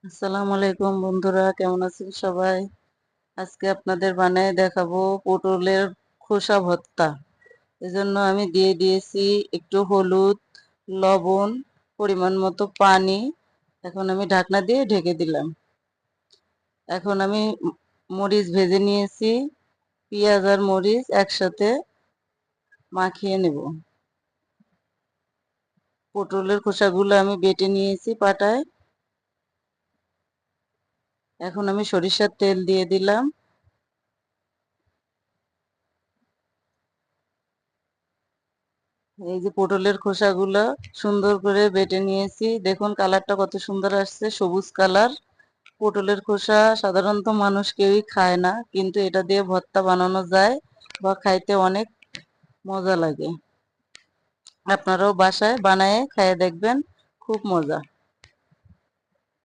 আসসালামু আলাইকুম বন্ধুরা, কেমন আছেন সবাই? আজকে আপনাদের বানায় দেখাবো পটলের খোসা ভর্তা। এজন্য আমি দিয়ে দিয়েছি একটু হলুদ, লবণ, পরিমাণ মতো পানি। এখন আমি ঢাকনা দিয়ে ঢেকে দিলাম। এখন আমি মরিচ ভেজে নিয়েছি, পেঁয়াজ আর মরিচ একসাথে মাখিয়ে নেব। পটলের খোসাগুলো আমি বেটে নিয়েছি পাটায়। এখন আমি সরিষার তেল দিয়ে দিলাম। এই যে পটলের খোসাগুলো সুন্দর করে বেটে নিয়েছি, দেখুন কালারটা কত সুন্দর আসছে, সবুজ কালার। পটলের খোসা সাধারণত মানুষ কেউই খায় না, কিন্তু এটা দিয়ে ভর্তা বানানো যায় বা খাইতে অনেক মজা লাগে। আপনারাও বাসায় বানায়ে খেয়ে দেখবেন, খুব মজা।